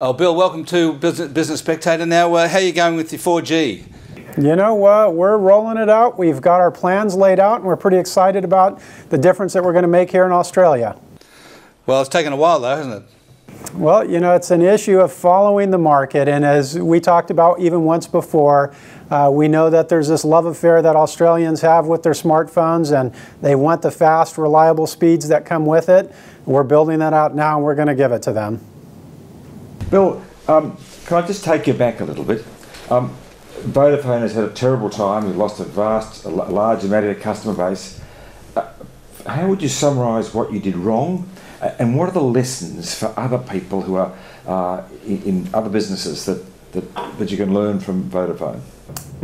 Oh, Bill, welcome to Business Spectator. Now, how are you going with your 4G? You know, we're rolling it out. We've got our plans laid out, and we're pretty excited about the difference that we're going to make here in Australia. Well, it's taken a while, though, hasn't it? Well, you know, it's an issue of following the market, and as we talked about even once before, we know that there's this love affair that Australians have with their smartphones, and they want the fast, reliable speeds that come with it. We're building that out now, and we're going to give it to them. Bill, can I just take you back a little bit? Vodafone has had a terrible time. We've lost a large amount of their customer base. How would you summarise what you did wrong, and what are the lessons for other people who are in other businesses that you can learn from Vodafone?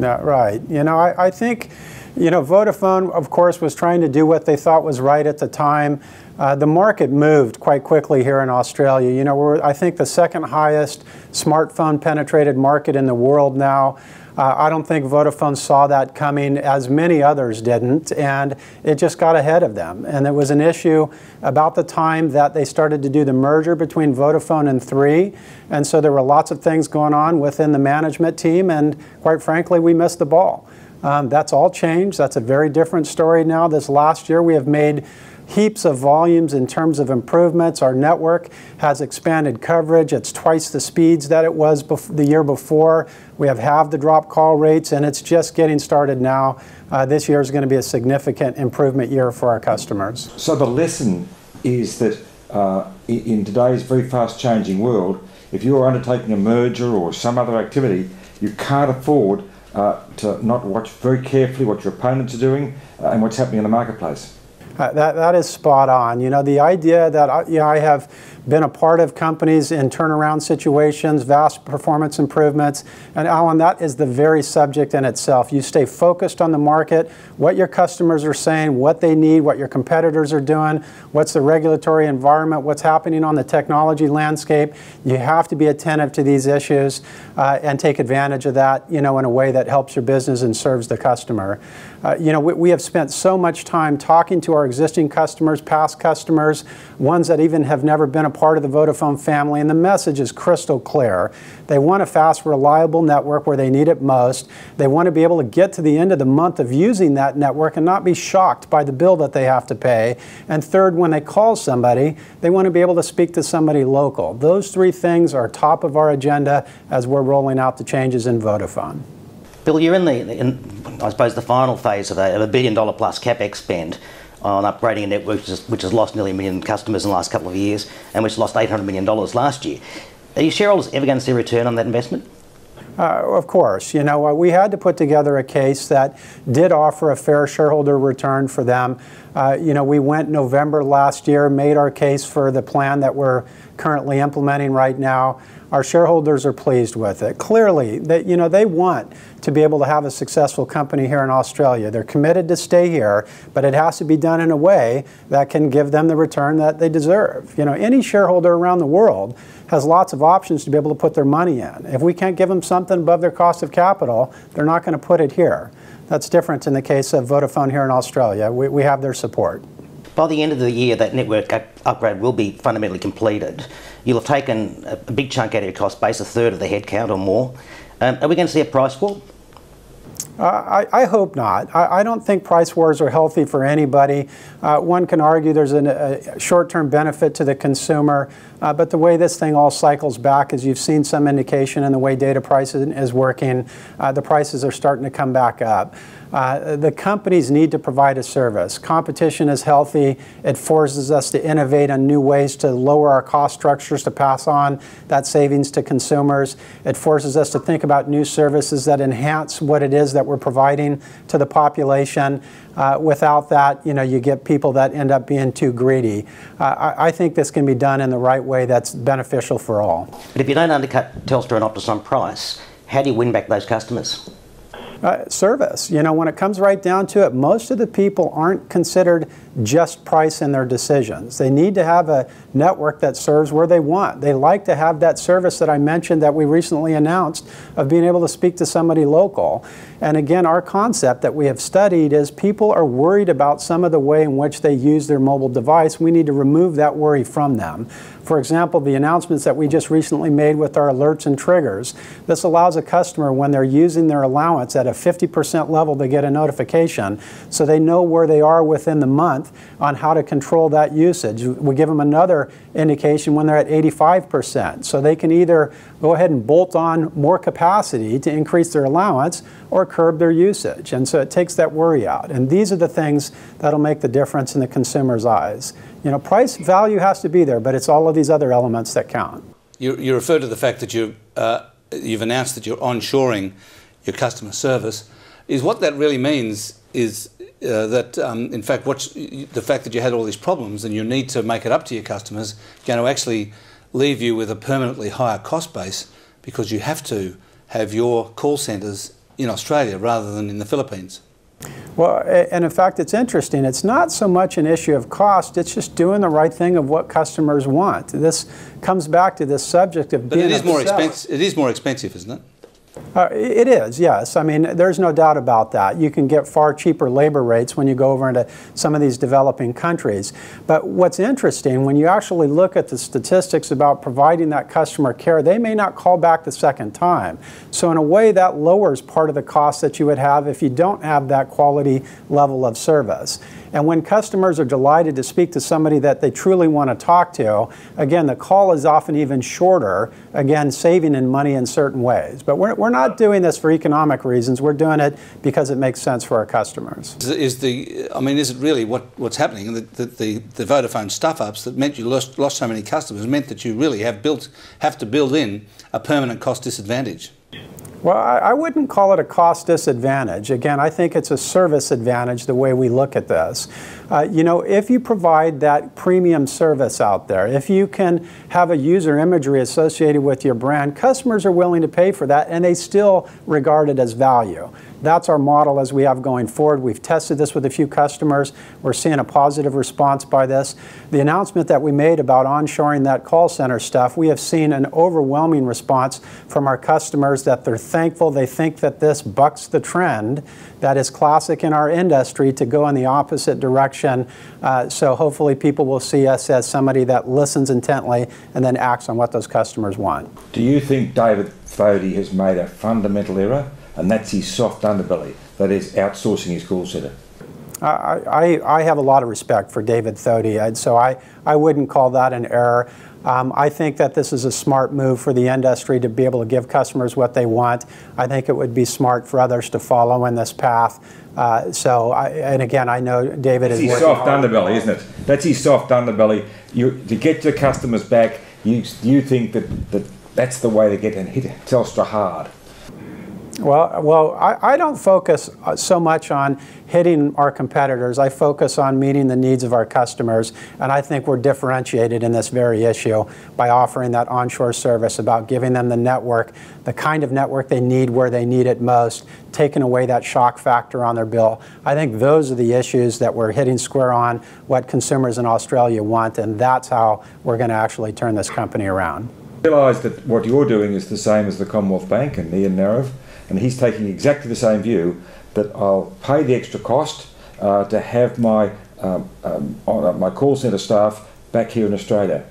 Yeah, right. You know, I think, you know, Vodafone, of course, was trying to do what they thought was right at the time. The market moved quite quickly here in Australia. You know, we're, I think, the second highest smartphone penetrated market in the world now. I don't think Vodafone saw that coming, as many others didn't, and it just got ahead of them. And it was an issue about the time that they started to do the merger between Vodafone and Three, and so there were lots of things going on within the management team, and quite frankly, we missed the ball. That's all changed. That's a very different story now. This last year, we have made heaps of volumes in terms of improvements. Our network has expanded coverage. It's twice the speeds that it was the year before. We have halved the drop call rates, and it's just getting started now. This year is going to be a significant improvement year for our customers. So the lesson is that in today's very fast changing world, if you're undertaking a merger or some other activity, you can't afford to not watch very carefully what your opponents are doing and what's happening in the marketplace. That is spot on. You know, the idea that I have been a part of companies in turnaround situations, vast performance improvements, and Alan, that is the very subject in itself. You stay focused on the market, what your customers are saying, what they need, what your competitors are doing, what's the regulatory environment, what's happening on the technology landscape. You have to be attentive to these issues and take advantage of that, you know, in a way that helps your business and serves the customer. You know, we have spent so much time talking to our existing customers, past customers, ones that even have never been a part of the Vodafone family, and the message is crystal clear. They want a fast, reliable network where they need it most. They want to be able to get to the end of the month of using that network and not be shocked by the bill that they have to pay. And third, when they call somebody, they want to be able to speak to somebody local. Those three things are top of our agenda as we're rolling out the changes in Vodafone. Bill, you're in I suppose, the final phase of a $1 billion plus CapEx spend on upgrading a network which has lost nearly 1 million customers in the last couple of years and which lost $800 million last year. Are your shareholders ever going to see a return on that investment? Of course. You know, we had to put together a case that did offer a fair shareholder return for them. You know, we went November last year, made our case for the plan that we're currently implementing right now. Our shareholders are pleased with it. Clearly, you know, they want to be able to have a successful company here in Australia. They're committed to stay here, but it has to be done in a way that can give them the return that they deserve. You know, any shareholder around the world has lots of options to be able to put their money in. If we can't give them something above their cost of capital, they're not going to put it here. That's different in the case of Vodafone here in Australia. We have their support. By the end of the year, that network upgrade will be fundamentally completed. You'll have taken a big chunk out of your cost base, a third of the headcount or more. Are we going to see a price war? I hope not. I don't think price wars are healthy for anybody. One can argue there's a short-term benefit to the consumer, but the way this thing all cycles back, as you've seen some indication in the way data pricing is working, the prices are starting to come back up. The companies need to provide a service. Competition is healthy. It forces us to innovate on new ways to lower our cost structures to pass on that savings to consumers. It forces us to think about new services that enhance what it is that we're providing to the population. Without that, you know, you get people that end up being too greedy. I think this can be done in the right way that's beneficial for all. But if you don't undercut Telstra and Optus on price, how do you win back those customers? Service. You know, when it comes right down to it, most of the people aren't considered just price in their decisions. They need to have a network that serves where they want. They like to have that service that I mentioned that we recently announced of being able to speak to somebody local. And again, our concept that we have studied is people are worried about some of the way in which they use their mobile device. We need to remove that worry from them. For example, the announcements that we just recently made with our alerts and triggers. This allows a customer, when they're using their allowance at a 50% level, to get a notification so they know where they are within the month on how to control that usage. We give them another indication when they're at 85%. So they can either go ahead and bolt on more capacity to increase their allowance or curb their usage. And so it takes that worry out. And these are the things that'll make the difference in the consumer's eyes. You know, price value has to be there, but it's all of these other elements that count. You refer to the fact that you've announced that you're onshoring your customer service. Is what that really means is that, in fact, the fact that you had all these problems and you need to make it up to your customers going to actually leave you with a permanently higher cost base because you have to have your call centres in Australia rather than in the Philippines? Well, and in fact, it's interesting. It's not so much an issue of cost. It's just doing the right thing of what customers want. This comes back to this subject of being But it is more expensive, isn't it? It is, yes. I mean, there's no doubt about that. You can get far cheaper labor rates when you go over into some of these developing countries. But what's interesting, when you actually look at the statistics about providing that customer care, they may not call back the second time. So in a way, that lowers part of the cost that you would have if you don't have that quality level of service. And when customers are delighted to speak to somebody that they truly want to talk to, again, the call is often even shorter, again, saving in money in certain ways. But we're not doing this for economic reasons. We're doing it because it makes sense for our customers. Is it really what's happening? The Vodafone stuff-ups that meant you lost so many customers meant that you really have to build in a permanent cost disadvantage? Well, I wouldn't call it a cost disadvantage. Again, I think it's a service advantage the way we look at this. You know, if you provide that premium service out there, if you can have a user imagery associated with your brand, customers are willing to pay for that and they still regard it as value. That's our model as we have going forward. We've tested this with a few customers. We're seeing a positive response by this. The announcement that we made about onshoring that call center stuff, we have seen an overwhelming response from our customers that they're thankful. They think that this bucks the trend that is classic in our industry to go in the opposite direction. So hopefully people will see us as somebody that listens intently and then acts on what those customers want. Do you think David Thodey has made a fundamental error, and that's his soft underbelly, that is outsourcing his call centre? I have a lot of respect for David Thodey, and so I wouldn't call that an error. I think that this is a smart move for the industry to be able to give customers what they want. I think it would be smart for others to follow in this path. And again, I know David is. That's his soft underbelly, isn't it? That's his soft underbelly. To get your customers back, you think that's the way to get and hit Telstra hard. Well, I don't focus so much on hitting our competitors. I focus on meeting the needs of our customers, and I think we're differentiated in this very issue by offering that onshore service, about giving them the network, the kind of network they need where they need it most, taking away that shock factor on their bill. I think those are the issues that we're hitting square on, what consumers in Australia want, and that's how we're going to actually turn this company around. I realise that what you're doing is the same as the Commonwealth Bank and Ian Narev, and he's taking exactly the same view, that I'll pay the extra cost to have my call centre staff back here in Australia.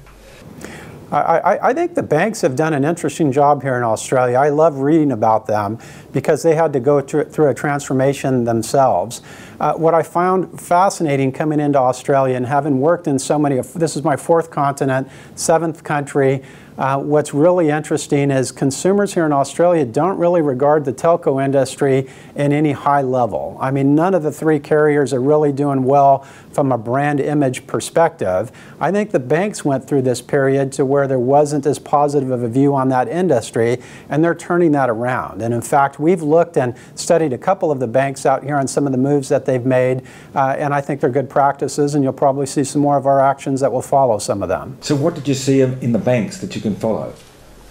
I think the banks have done an interesting job here in Australia. I love reading about them because they had to go through a transformation themselves. What I found fascinating coming into Australia and having worked in so many, this is my 4th continent, 7th country, what's really interesting is consumers here in Australia don't really regard the telco industry in any high level. I mean, none of the 3 carriers are really doing well from a brand image perspective. I think the banks went through this period to where there wasn't as positive of a view on that industry, and they're turning that around. And in fact, we've looked and studied a couple of the banks out here on some of the moves that they've made, and I think they're good practices, and you'll probably see some more of our actions that will follow some of them. So what did you see in the banks that you can follow?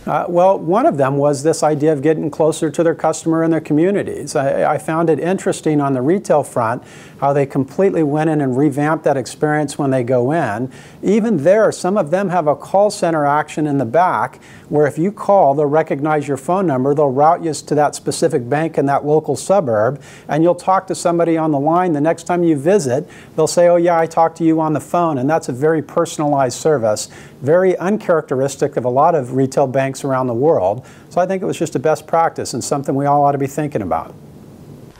Well, one of them was this idea of getting closer to their customer and their communities. I found it interesting on the retail front how they completely went in and revamped that experience when they go in. Even there, some of them have a call center action in the back where if you call, they'll recognize your phone number, they'll route you to that specific bank in that local suburb, and you'll talk to somebody on the line. The next time you visit, they'll say, oh yeah, I talked to you on the phone, and that's a very personalized service, very uncharacteristic of a lot of retail banks around the world. So I think it was just a best practice and something we all ought to be thinking about.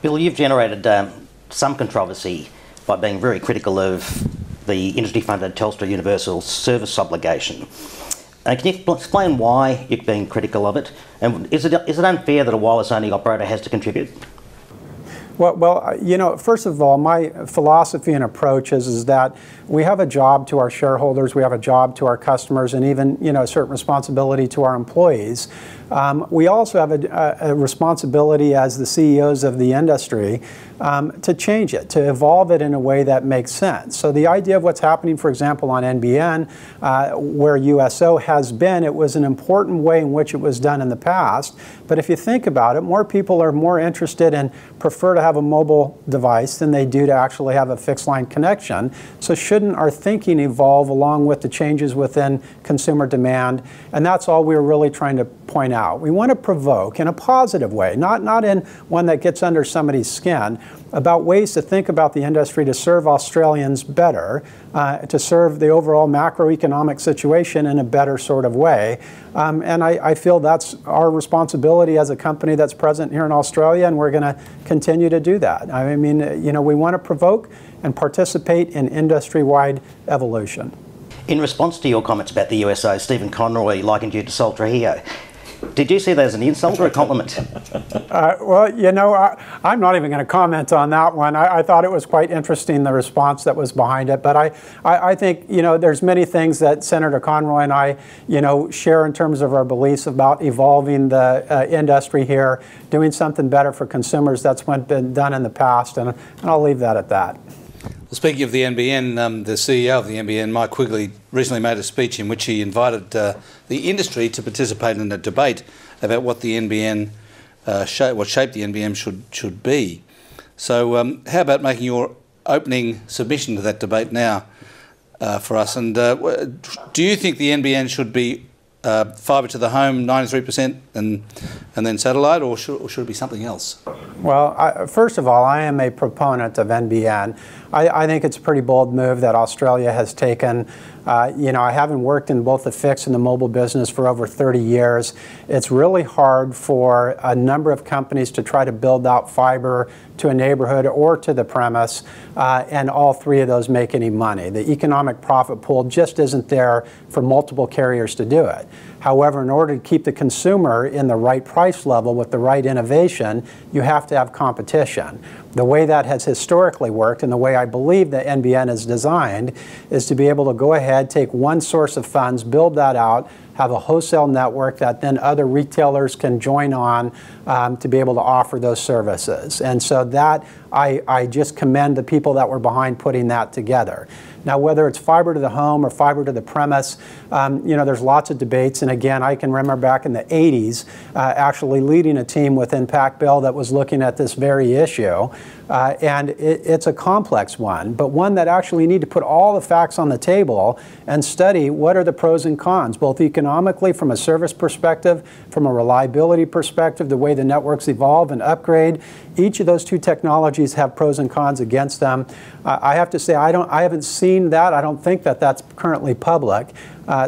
Bill, you've generated some controversy by being very critical of the industry-funded Telstra Universal Service obligation. Can you explain why you're being critical of it? And is it unfair that a wireless-only operator has to contribute? Well, you know, first of all, my philosophy and approach is that we have a job to our shareholders, we have a job to our customers, and even, you know, a certain responsibility to our employees. We also have a responsibility as the CEOs of the industry to change it, to evolve it in a way that makes sense. So the idea of what's happening, for example, on NBN, where USO has been, it was an important way in which it was done in the past. But if you think about it, more people are more interested and prefer to have a mobile device than they do to actually have a fixed line connection. So shouldn't our thinking evolve along with the changes within consumer demand? And that's all we're really trying to point out. We want to provoke in a positive way, not in one that gets under somebody's skin, about ways to think about the industry to serve Australians better, to serve the overall macroeconomic situation in a better sort of way. And I feel that's our responsibility as a company that's present here in Australia, and we're going to continue to do that. I mean, you know, we want to provoke and participate in industry-wide evolution. In response to your comments about the USO, Stephen Conroy likened you to Sol Trujillo. Did you see that as an insult or a compliment? Well, you know, I'm not even going to comment on that one. I thought it was quite interesting, the response that was behind it. But I think, you know, there's many things that Senator Conroy and I, you know, share in terms of our beliefs about evolving the industry here, doing something better for consumers. That's what's been done in the past, and I'll leave that at that. Well, speaking of the NBN, the CEO of the NBN, Mike Quigley, recently made a speech in which he invited the industry to participate in a debate about what the NBN, what shape the NBN should be. So, how about making your opening submission to that debate now for us? And do you think the NBN should be fibre to the home, 93%, and then satellite, or should it be something else? Well, first of all, I am a proponent of NBN. I think it's a pretty bold move that Australia has taken. You know, I haven't worked in both the fixed and the mobile business for over 30 years. It's really hard for a number of companies to try to build out fiber to a neighborhood or to the premise, and all three of those make any money. The economic profit pool just isn't there for multiple carriers to do it. However, in order to keep the consumer in the right price level with the right innovation, you have to have competition. The way that has historically worked, and the way I believe that NBN is designed, is to be able to go ahead, take one source of funds, build that out, have a wholesale network that then other retailers can join on to be able to offer those services. And so that, I just commend the people that were behind putting that together. Now, whether it's fiber to the home or fiber to the premise, you know, there's lots of debates. And again, I can remember back in the 80s actually leading a team within PacBell that was looking at this very issue. And it's a complex one, but one that actually need to put all the facts on the table and study what are the pros and cons, both economically, from a service perspective, from a reliability perspective, the way the networks evolve and upgrade. Each of those two technologies have pros and cons against them. I have to say, I haven't seen that. I don't think that that's currently public.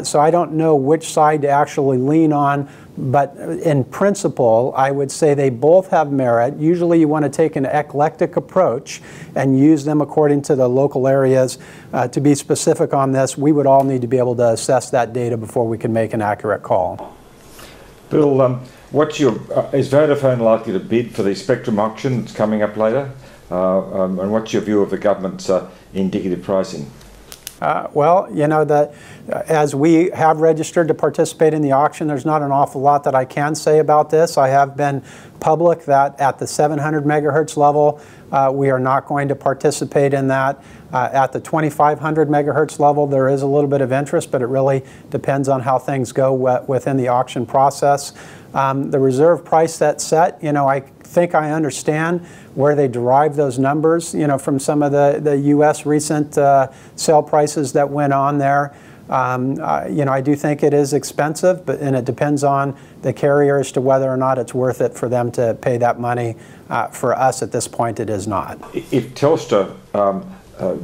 So I don't know which side to actually lean on. But in principle, I would say they both have merit. Usually you want to take an eclectic approach and use them according to the local areas. To be specific on this, we would all need to be able to assess that data before we can make an accurate call. Bill, is Vodafone likely to bid for the Spectrum auction that's coming up later? And what's your view of the government's indicative pricing? Well, you know, as we have registered to participate in the auction, there's not an awful lot that I can say about this. I have been public that at the 700 megahertz level, we are not going to participate in that. At the 2500 megahertz level, there is a little bit of interest, but it really depends on how things go within the auction process. The reserve price that's set, you know, I think I understand where they derive those numbers, you know, from some of the U.S. recent sale prices that went on there. You know, I do think it is expensive, and it depends on the carrier as to whether or not it's worth it for them to pay that money. For us, at this point, it is not. If Telstra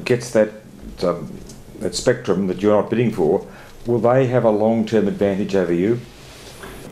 gets that spectrum that you're not bidding for, will they have a long-term advantage over you?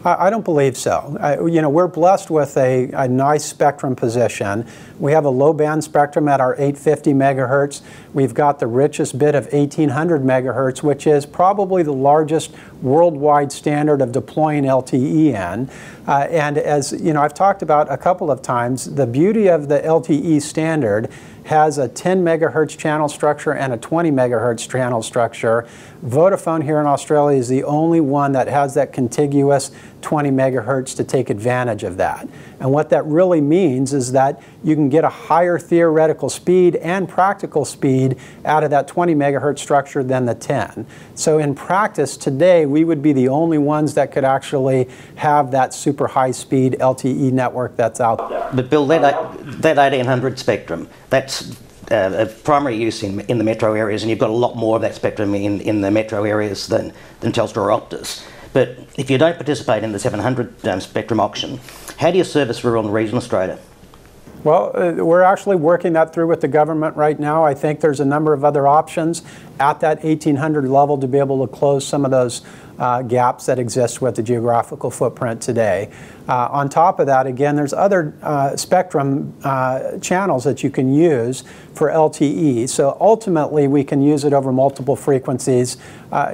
I don't believe so. You know, we're blessed with a nice spectrum position. We have a low band spectrum at our 850 megahertz. We've got the richest bit of 1800 megahertz, which is probably the largest worldwide standard of deploying LTE in. And as you know, I've talked about a couple of times, the beauty of the LTE standard has a 10 megahertz channel structure and a 20 megahertz channel structure. Vodafone here in Australia is the only one that has that contiguous 20 megahertz to take advantage of that. And what that really means is that you can get a higher theoretical speed and practical speed out of that 20 megahertz structure than the 10. So in practice today, we would be the only ones that could actually have that super high speed LTE network that's out there. But Bill, that 1800 spectrum, that's a primary use in the metro areas, and you've got a lot more of that spectrum in the metro areas than Telstra or Optus. But if you don't participate in the 700 spectrum auction, how do you service rural and regional Australia? Well, we're actually working that through with the government right now. I think there's a number of other options at that 1800 level to be able to close some of those gaps that exist with the geographical footprint today. On top of that, again, there's other spectrum channels that you can use for LTE. So ultimately, we can use it over multiple frequencies.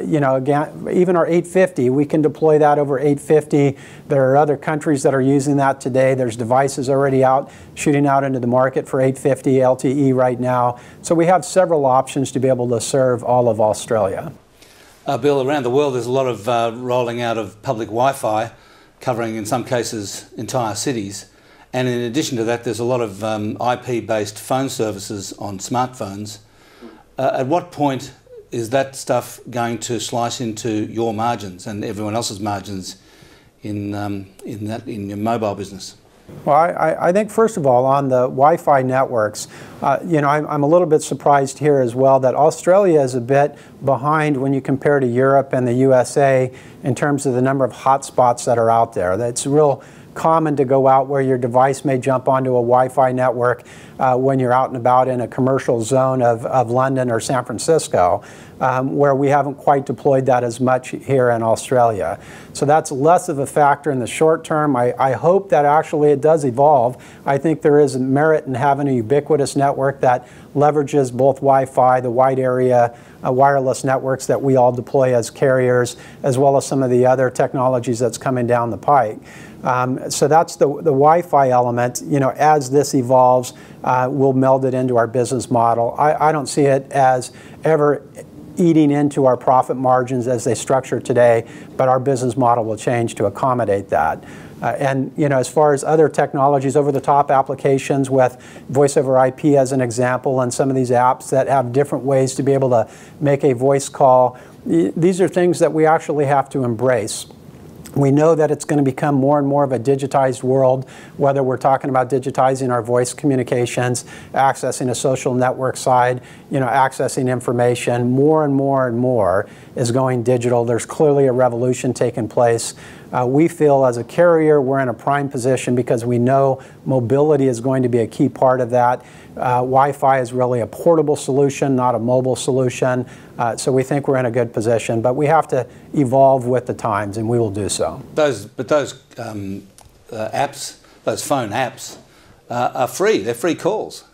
You know, again, even our 850, we can deploy that over 850. There are other countries that are using that today. There's devices already out, shooting out into the market for 850 LTE right now. So we have several options to be able to serve all of Australia. Bill, around the world there's a lot of rolling out of public Wi-Fi, covering in some cases entire cities. And in addition to that, there's a lot of IP-based phone services on smartphones. At what point is that stuff going to slice into your margins and everyone else's margins in your mobile business? Well, I think first of all, on the Wi-Fi networks, you know, I'm a little bit surprised here as well that Australia is a bit behind when you compare to Europe and the USA in terms of the number of hotspots that are out there. That's real common to go out where your device may jump onto a Wi-Fi network when you're out and about in a commercial zone of London or San Francisco, where we haven't quite deployed that as much here in Australia. So that's less of a factor in the short term. I hope that actually it does evolve. I think there is merit in having a ubiquitous network that leverages both Wi-Fi, the wide area wireless networks that we all deploy as carriers, as well as some of the other technologies that's coming down the pike. So that's the Wi-Fi element. You know, as this evolves, we'll meld it into our business model. I don't see it as ever eating into our profit margins as they structure today, but our business model will change to accommodate that. And you know, as far as other technologies, over-the-top applications with voice over IP as an example, and some of these apps that have different ways to be able to make a voice call, these are things that we actually have to embrace. We know that it's going to become more and more of a digitized world, whether we're talking about digitizing our voice communications, accessing a social network side, you know, accessing information. More and more and more is going digital. There's clearly a revolution taking place. We feel as a carrier we're in a prime position because we know mobility is going to be a key part of that. Wi-Fi is really a portable solution, not a mobile solution. So we think we're in a good position, but we have to evolve with the times, and we will do so. Those apps, those phone apps, are free. They're free calls.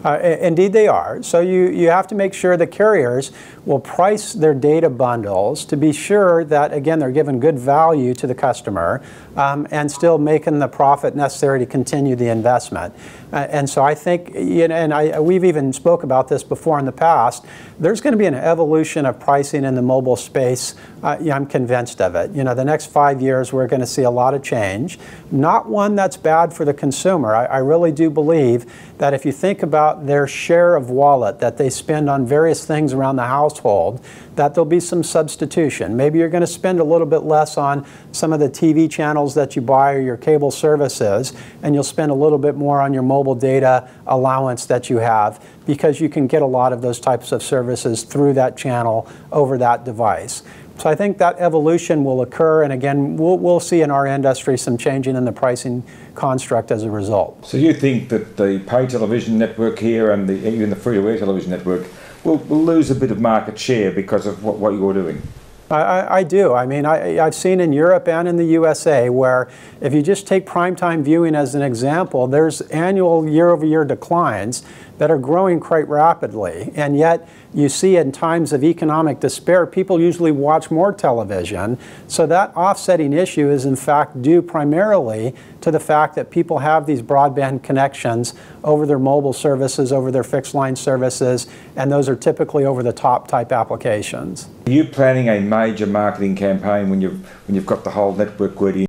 Indeed they are. So you have to make sure the carriers will price their data bundles to be sure that, again, they're giving good value to the customer and still making the profit necessary to continue the investment. And so I think, you know, and we've even spoke about this before in the past, there's going to be an evolution of pricing in the mobile space. Yeah, I'm convinced of it. You know, the next 5 years we're going to see a lot of change. Not one that's bad for the consumer. I really do believe that if you think about their share of wallet that they spend on various things around the household, that there'll be some substitution. Maybe you're going to spend a little bit less on some of the TV channels that you buy or your cable services, and you'll spend a little bit more on your mobile data allowance that you have, because you can get a lot of those types of services through that channel over that device. So I think that evolution will occur, and again, we'll see in our industry some changing in the pricing construct as a result. So you think that the pay television network here and even the free-to-air television network will lose a bit of market share because of what you're doing? I do. I mean, I've seen in Europe and in the USA where if you just take primetime viewing as an example, there's annual year-over-year declines that are growing quite rapidly. And yet you see in times of economic despair, people usually watch more television. So that offsetting issue is in fact due primarily to the fact that people have these broadband connections over their mobile services, over their fixed line services, and those are typically over-the-top type applications. Are you planning a major marketing campaign when you've got the whole network ready?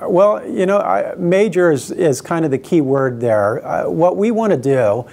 Well, you know, major is kind of the key word there. What we want to do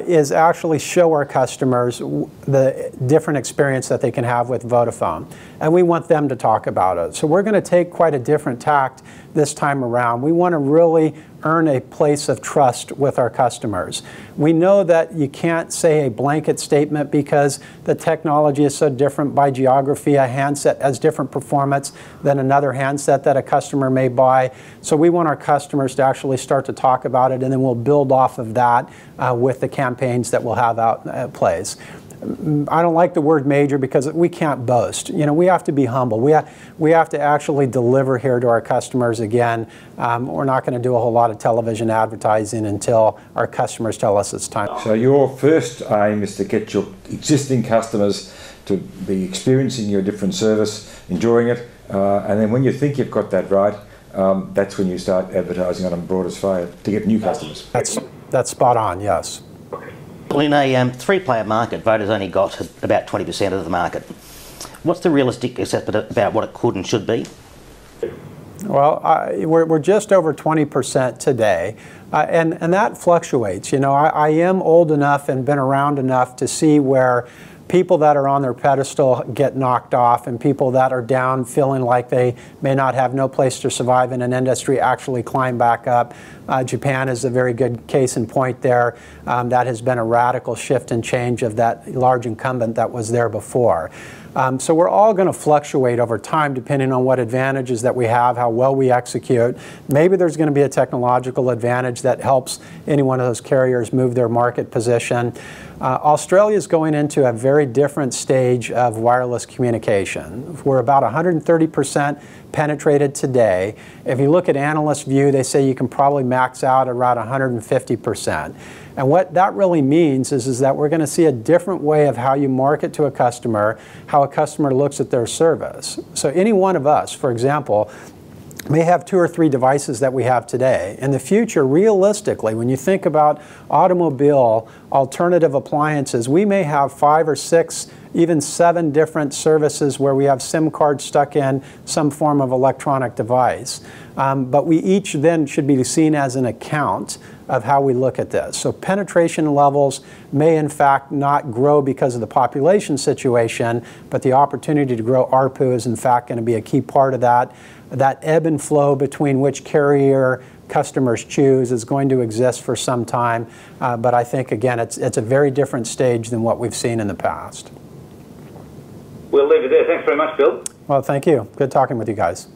is actually show our customers the different experience that they can have with Vodafone. And we want them to talk about it. So we're going to take quite a different tact this time around. We want to really earn a place of trust with our customers. We know that you can't say a blanket statement because the technology is so different by geography. A handset has different performance than another handset that a customer may buy. So we want our customers to actually start to talk about it, and then we'll build off of that with the campaigns that we'll have out in place. I don't like the word major because we can't boast. You know, we have to be humble. We have to actually deliver here to our customers. Again, we're not going to do a whole lot of television advertising until our customers tell us it's time. So your first aim is to get your existing customers to be experiencing your different service, enjoying it, and then when you think you've got that right, that's when you start advertising on a broader scale to get new customers. That's spot on, yes. Well, in a three-player market, Voda's only got about 20% of the market. What's the realistic assessment about what it could and should be? Well, we're just over 20% today, and that fluctuates. You know, I am old enough and been around enough to see where people that are on their pedestal get knocked off, and people that are down feeling like they may not have no place to survive in an industry actually climb back up. Japan is a very good case in point there. That has been a radical shift and change of that large incumbent that was there before. So we're all going to fluctuate over time depending on what advantages that we have, how well we execute. Maybe there's going to be a technological advantage that helps any one of those carriers move their market position. Australia is going into a very different stage of wireless communication. We're about 130% penetrated today. If you look at analyst view, they say you can probably max out around 150%. And what that really means is that we're going to see a different way of how you market to a customer, how a customer looks at their service. So any one of us, for example, may have 2 or 3 devices that we have today. In the future, realistically, when you think about automobile alternative appliances, we may have 5 or 6, even 7 different services where we have SIM cards stuck in some form of electronic device. But we each then should be seen as an account of how we look at this. So penetration levels may in fact not grow because of the population situation, but the opportunity to grow ARPU is in fact going to be a key part of that. That ebb and flow between which carrier customers choose is going to exist for some time, but I think again it's a very different stage than what we've seen in the past. We'll leave it there. Thanks very much, Bill. Well, thank you. Good talking with you guys.